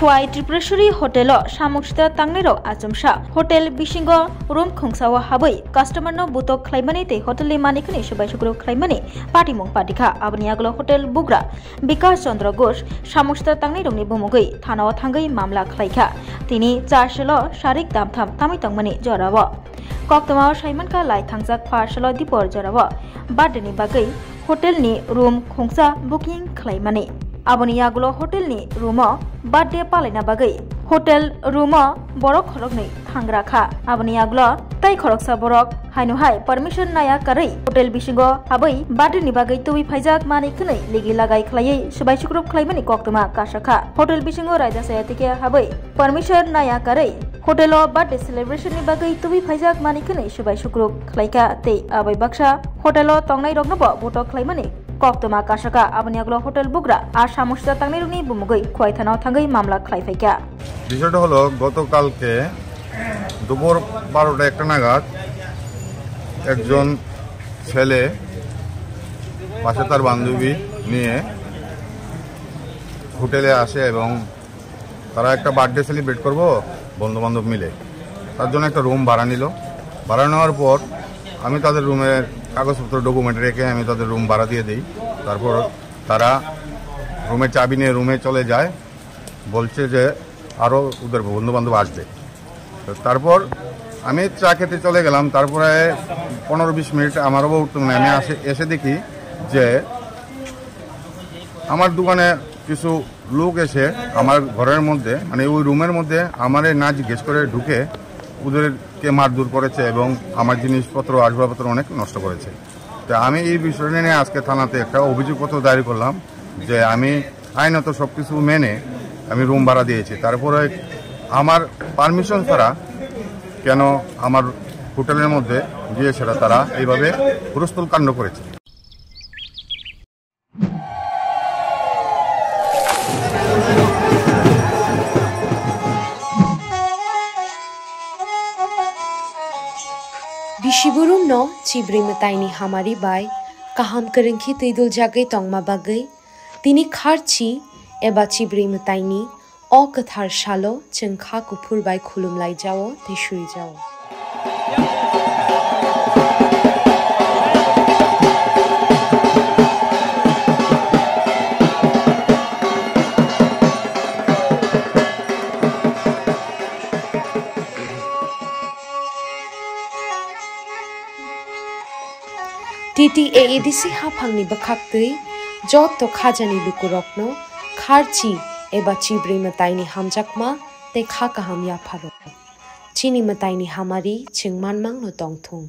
Khwai Tripureshwari Hotel Samukshita Tangnero Achumsha Hotel Bishingo Room Khongsawa Habai Customer no Butok Klaimani te Hotel Manikani Shubai Shukru Klaimani Party Mong Patika Abniaglo Hotel Bugra Bikas Chandra Ghosh Samukshita Tangnero ni Bumugai Thana Thangai Mamla Klaika Tini Charshalo Sharik Damtham Tamitangmani Jorawa Koktama Shaimanka Lai Thangzak Parshalo Dipor Jorawa Badani Bagai Hotel ni Room Khongsa Booking Klaimani Aboni Yagulo Hotel ni Rumo Birthday Palina Bagai Hotel Rumo Borok Khorokni Thangraka Aboni Yagulo Tai Khoroksa Borok Hainu Hai Permission Naya Karai Hotel Bishingo Habai Birthday ni Bagai Tuwi Phaijak Mani Khunai Ligi Lagai Khlai Shubai Shukrup Khlaimani Koktama Kashaka Hotel Bishingo Raja Sayatike Habai Permission Naya Karai Hotel Birthday Celebration ni Bagai Tuwi Phaijak Mani Khunai Shubai Shukrup Khlaika Te Abai Baksha Hotel Tongnai Rognobo Botok Khlaimani Koktama Kashaka Abniaglo Hotel Bugra আর সামুশতা তাংনিরুনি বুমুগৈ খোয়াই থানাও থাঙ্গৈ মামলা খাইফাইকা বিষয়টা হলো গতকালকে দুপুর 12টা একটা নাগাদ একজন ছেলে পাশে তার বান্ধবী নিয়ে হোটেলে আসে এবং তারা একটা বার্থডে সেলিব্রেট করব বন্ধু-বান্ধব মিলে তার জন্য একটা রুম ভাড়া নিল ভাড়া নেওয়ার পর আমি তাদের রুমের কাগজপত্র ডকুমেন্ট রেখে আমি তাদের রুম ভাড়া দিয়ে দিই তারপর তারা রুমের চাবি নিয়ে রুমে চলে যায় বলছে যে আরও ওদের বন্ধুবান্ধব আসবে তারপর আমি চা খেতে চলে গেলাম তারপরে 15-20 মিনিট আমারও উঠতো না আমি এসে দেখি যে আমার দোকানে কিছু লোক এসে আমার ঘরের মধ্যে মানে ওই রুমের মধ্যে আমারে না জিজ্ঞেস করে ঢুকে ওদেরকে মারধর করেছে এবং আমার জিনিসপত্র আসবাবপত্র অনেক নষ্ট করেছে তো আমি এই বিষয়টা নিয়ে আজকে থানাতে একটা অভিযোগপত্র দায়ের করলাম যে আমি আইনত সব কিছু মেনে আমি রুম ভাড়া দিয়েছি তারপরে আমার পারমিশন ছাড়া কেন আমার হোটেলের মধ্যে গিয়েছিল তারা এইভাবে হুলস্থুল কাণ্ড করেছে Bishiburum no chibri mataini hamari bai kaham kerengki tuidul jagai tongma bagai tini kharchi eba chibri mataini o kathar shalo chengkha kupur bai khulum lai jao te shui jao TTAADC hapangni bakhaktui jotto khajani lukurokno kharchi eba chibri mataini hamjakma te kha kaham ya pharo chini mataini hamari chingmanmang no tongthung